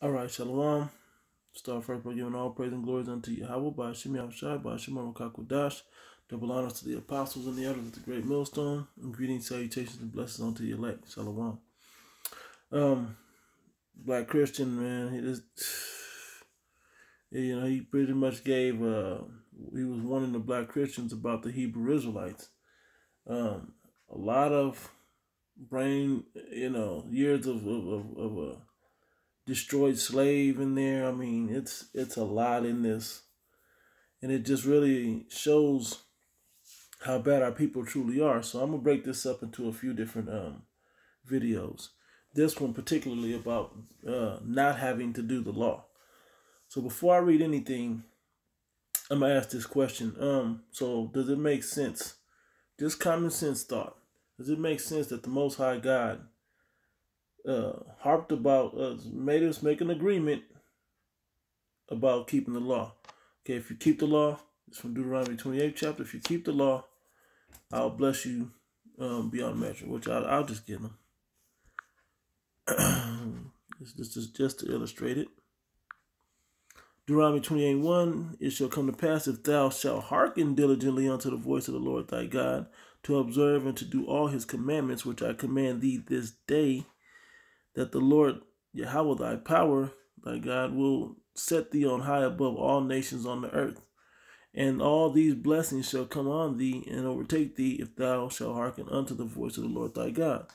All right, Shalom. Start first by giving all praise and glories unto Yahweh by Hashem Yahushai, by Hashem Rakakwadash. Double honors to the apostles and the elders of the great millstone. And greetings, salutations, and blessings unto the elect. Shalom. Black Christian, man, he just, he pretty much gave, he was warning the black Christians about the Hebrew Israelites. A lot of brain, years of destroyed slave in there. I mean, it's a lot in this, and it just really shows how bad our people truly are. So I'm gonna break this up into a few different videos. This one particularly about not having to do the law. So before I read anything, I'm gonna ask this question. So does it make sense? Just common sense thought. Does it make sense that the Most High God harped about made us make an agreement about keeping the law? Okay, if you keep the law, it's from Deuteronomy 28th chapter. If you keep the law, I'll bless you beyond measure, which I'll just give them. This is just to illustrate it. Deuteronomy 28:1, it shall come to pass, if thou shalt hearken diligently unto the voice of the Lord thy God, to observe and to do all his commandments, which I command thee this day, that the Lord Yahweh thy power, thy God, will set thee on high above all nations on the earth. And all these blessings shall come on thee and overtake thee, if thou shalt hearken unto the voice of the Lord thy God.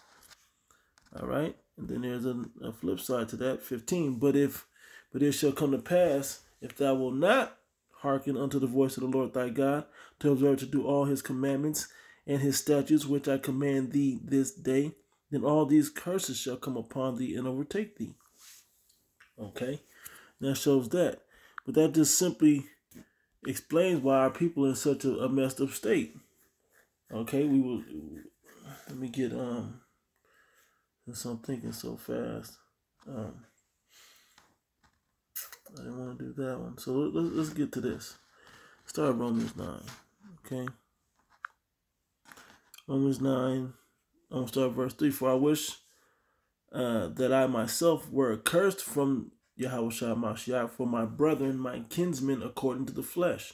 All right. And then there's a flip side to that, 15. But it shall come to pass, if thou wilt not hearken unto the voice of the Lord thy God, to observe to do all his commandments and his statutes, which I command thee this day, then all these curses shall come upon thee and overtake thee. Okay, that shows that. But that just simply explains why our people are in such a messed up state. Okay, let me get, since I'm thinking so fast. I didn't want to do that one. So let's get to this. Start Romans 9. Okay. Romans 9. I'm going to start verse 3. For I wish that I myself were accursed from Yahushua Mashiach for my brethren, my kinsmen according to the flesh.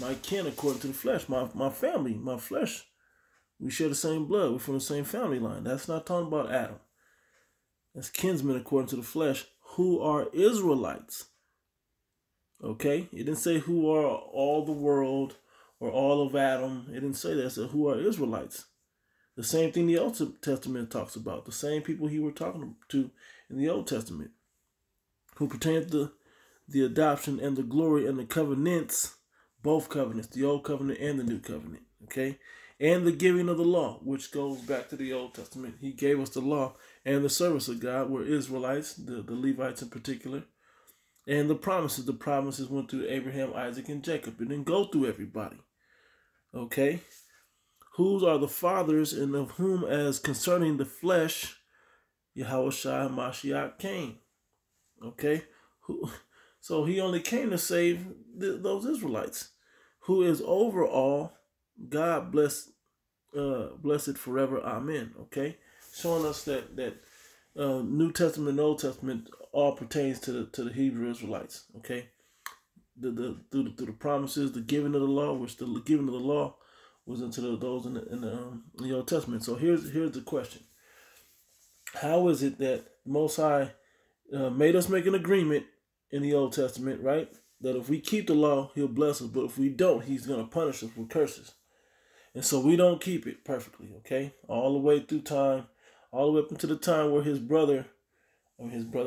My kin according to the flesh. My family, my flesh. We share the same blood. We're from the same family line. That's not talking about Adam. That's kinsmen according to the flesh, who are Israelites. Okay? It didn't say who are all the world or all of Adam. It didn't say that. It said who are Israelites. The same thing the Old Testament talks about. The same people he were talking to in the Old Testament, who pertain to the adoption and the glory and the covenants, both covenants, the Old Covenant and the New Covenant. Okay? And the giving of the law, which goes back to the Old Testament. He gave us the law and the service of God were Israelites, the Levites in particular. And the promises went through Abraham, Isaac, and Jacob. It didn't go through everybody. Okay? Whose are the fathers, and of whom, as concerning the flesh, Yahushua Mashiach came. Okay? So he only came to save those Israelites. Who is over all, God blessed forever. Amen. Okay? Showing us that New Testament and Old Testament all pertains to the Hebrew Israelites. Okay, through the promises, the giving of the law, which the giving of the law was into those in the Old Testament. So here's the question: how is it that Most High made us make an agreement in the Old Testament, right? That if we keep the law, He'll bless us, but if we don't, He's going to punish us with curses. And so we don't keep it perfectly. Okay, all the way through time. All the way up into the time where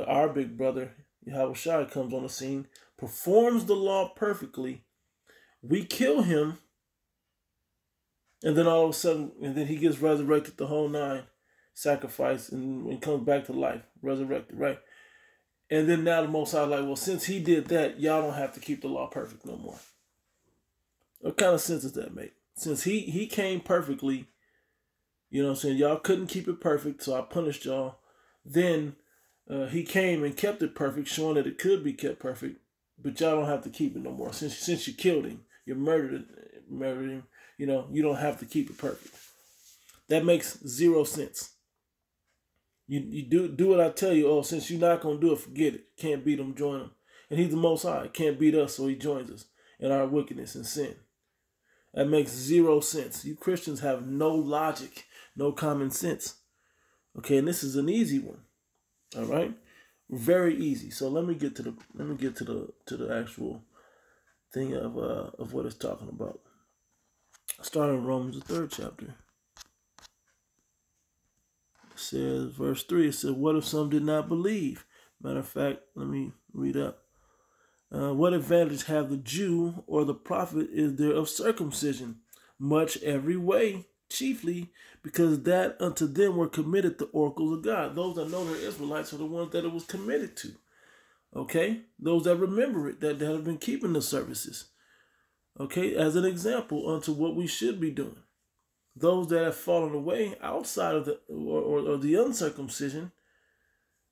our big brother, Yahushua, comes on the scene, performs the law perfectly. We kill him, and then all of a sudden, he gets resurrected, the whole nine, sacrifice, and comes back to life, resurrected, right? And then now the Most High, like, well, since he did that, y'all don't have to keep the law perfect no more. What kind of sense does that make? Since he came perfectly, you know what I'm saying? Y'all couldn't keep it perfect, so I punished y'all. Then he came and kept it perfect, showing that it could be kept perfect, but y'all don't have to keep it no more. Since you killed him, you murdered him, you don't have to keep it perfect. That makes zero sense. You do what I tell you. Oh, since you're not gonna do it, forget it. Can't beat him, join him. And he's the Most High. Can't beat us, so he joins us in our wickedness and sin. That makes zero sense. You Christians have no logic, no common sense. Okay, and this is an easy one. All right, very easy. So let me get to the actual thing of what it's talking about. Starting in Romans, the 3rd chapter. It says, verse 3, it says, what if some did not believe? Matter of fact, let me read up. What advantage have the Jew or the prophet is there of circumcision? Much every way, chiefly because that unto them were committed the oracles of God. Those that know they're Israelites are the ones that it was committed to. Okay? Those that remember it, that have been keeping the services. Okay? As an example unto what we should be doing. Those that have fallen away outside of the or the uncircumcision,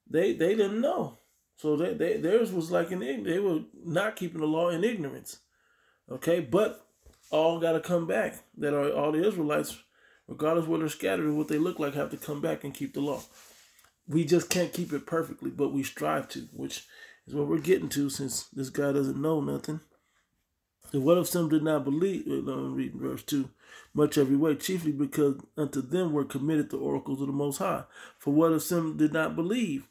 they didn't know. So theirs was like they were not keeping the law in ignorance. Okay, but all got to come back. That are all the Israelites, regardless where they're scattered or what they look like, have to come back and keep the law. We just can't keep it perfectly, but we strive to, which is what we're getting to since this guy doesn't know nothing. So what if some did not believe? Let me read verse 2. Much every way, chiefly because unto them were committed the oracles of the Most High. For what if some did not believe?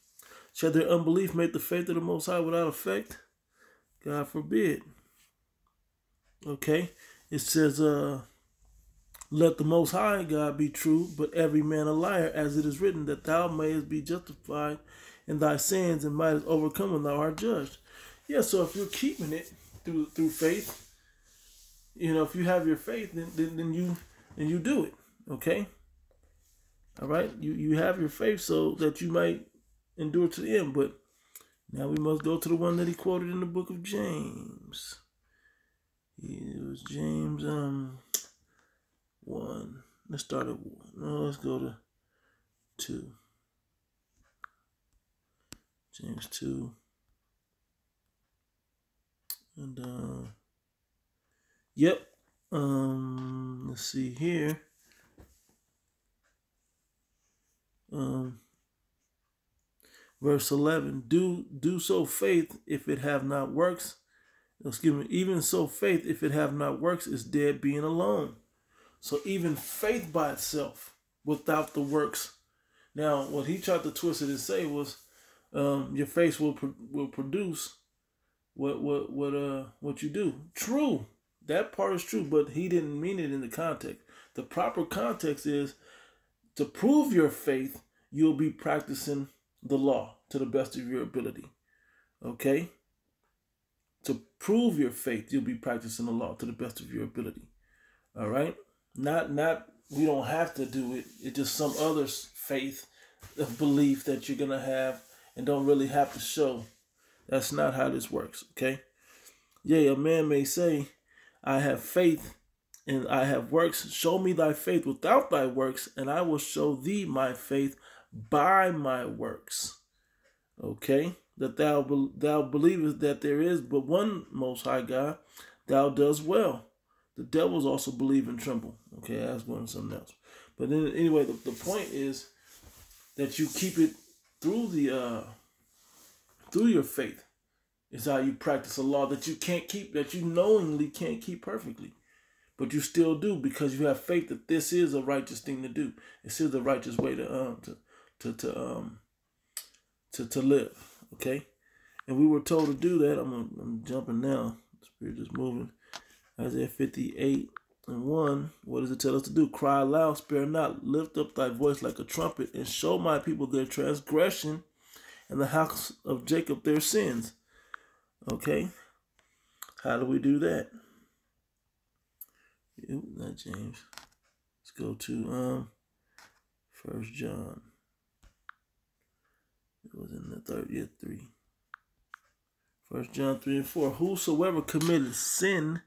Shall their unbelief make the faith of the Most High without effect? God forbid. Okay, it says, let the Most High God be true, but every man a liar, as it is written, that thou mayest be justified in thy sins and mightest overcome when thou art judged. Yeah, so if you're keeping it through faith, if you have your faith, then you do it. Okay, all right. You have your faith so that you might endure to the end. But now we must go to the one that he quoted in the book of James. It was James 1. Let's start at 1. No, let's go to 2. James 2. And yep. Let's see here. Verse 11. Do so faith if it have not works. Excuse me. Even so faith if it have not works is dead being alone. So even faith by itself, without the works. Now, what he tried to twist it and say was, your faith will produce what you do. True, that part is true, but he didn't mean it in the context. The proper context is to prove your faith, you'll be practicing the law to the best of your ability. Okay? To prove your faith, you'll be practicing the law to the best of your ability. All right? Not we don't have to do it. It's just some other faith of belief that you're going to have and don't really have to show. That's not how this works, okay? Yea, a man may say, I have faith and I have works. Show me thy faith without thy works, and I will show thee my faith by my works. Okay? That thou believest that there is but one Most High God, thou dost well. The devils also believe and tremble. Okay, that's going to something else. But then anyway, the point is that you keep it through your faith. Is how you practice a law that you can't keep, that you knowingly can't keep perfectly. But you still do because you have faith that this is a righteous thing to do. This is the righteous way to live. Okay? And we were told to do that. I'm jumping now. The Spirit is moving. Isaiah 58:1. What does it tell us to do? Cry aloud, spare not, lift up thy voice like a trumpet, and show my people their transgression, and the house of Jacob their sins. Okay, how do we do that? Not James. Let's go to 1 John. It was in the 3. 1 John 3:4. Whosoever committeth sin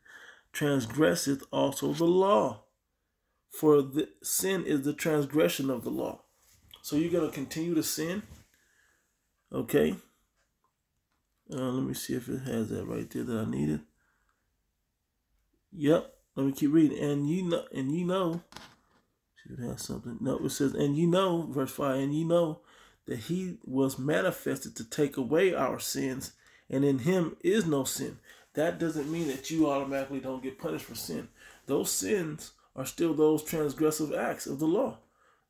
transgresseth also the law, for the sin is the transgression of the law. So you're going to continue to sin. Okay. Let me see if it has that right there that I needed. Yep. Let me keep reading. And ye know. See if it has something. No, it says, and ye know, verse 5, and ye know that he was manifested to take away our sins, and in him is no sin. That doesn't mean that you automatically don't get punished for sin. Those sins are still those transgressive acts of the law,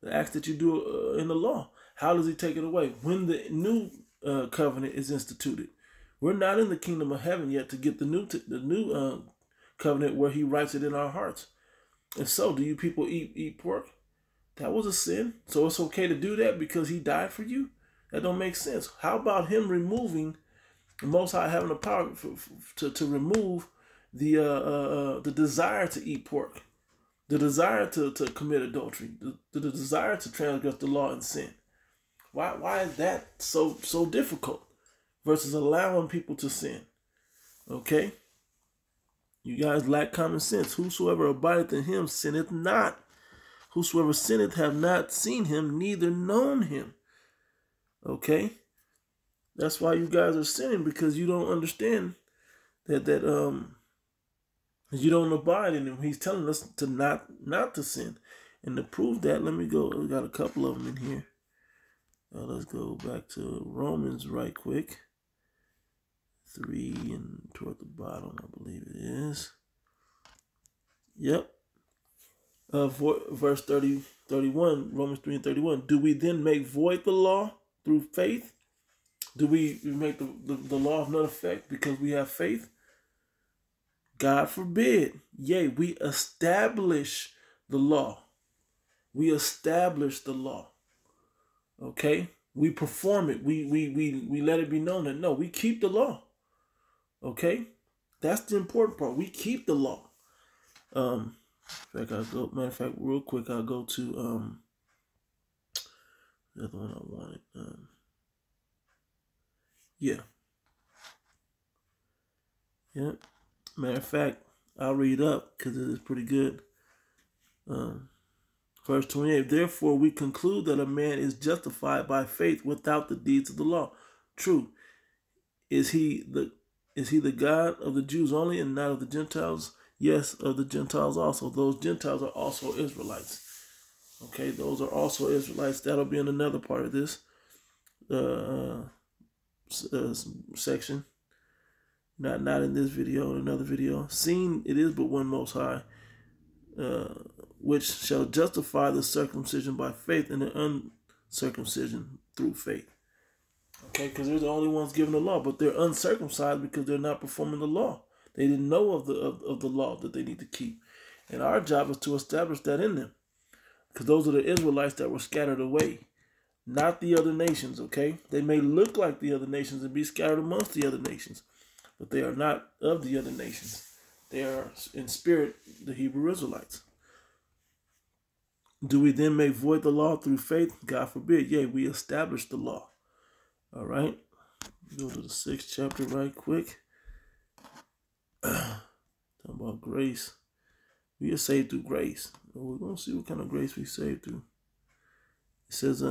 the acts that you do in the law. How does he take it away? When the new covenant is instituted. We're not in the kingdom of heaven yet to get the new covenant where he writes it in our hearts. And so, do you people eat pork? That was a sin. So it's okay to do that because he died for you? That don't make sense. How about him removing, the Most High having the power to remove the desire to eat pork, the desire to commit adultery, the desire to transgress the law and sin? Why is that so difficult versus allowing people to sin? Okay? You guys lack common sense. Whosoever abideth in him sinneth not. Whosoever sinneth have not seen him, neither known him. Okay? That's why you guys are sinning, because you don't understand that you don't abide in him. He's telling us to not to sin. And to prove that, let me go. We got a couple of them in here. Let's go back to Romans right quick. 3 and toward the bottom, I believe it is. Yep. Verse 31, Romans 3 and 31. Do we then make void the law through faith? Do we make the law of none effect because we have faith? God forbid. Yea, we establish the law. We establish the law. Okay? We perform it. We let it be known that no, we keep the law. Okay? That's the important part. We keep the law. Matter of fact, real quick, I'll go to the other one I wanted. Yeah. Matter of fact, I'll read up because it is pretty good. Verse 28. Therefore, we conclude that a man is justified by faith without the deeds of the law. True. Is he the God of the Jews only and not of the Gentiles? Yes, of the Gentiles also. Those Gentiles are also Israelites. Okay, those are also Israelites. That'll be in another part of this section. Not in this video, in another video. Seeing it is but one Most High, which shall justify the circumcision by faith and the uncircumcision through faith. Okay, because they're the only ones given the law, but they're uncircumcised because they're not performing the law. They didn't know of the law that they need to keep. And our job is to establish that in them. Because those are the Israelites that were scattered away, not the other nations, okay? They may look like the other nations and be scattered amongst the other nations, but they are not of the other nations. They are in spirit the Hebrew Israelites. Do we then make void the law through faith? God forbid. Yea, we establish the law. All right. Go to the 6th chapter right quick. Talking about grace. We are saved through grace. We're going to see what kind of grace we saved through. It says,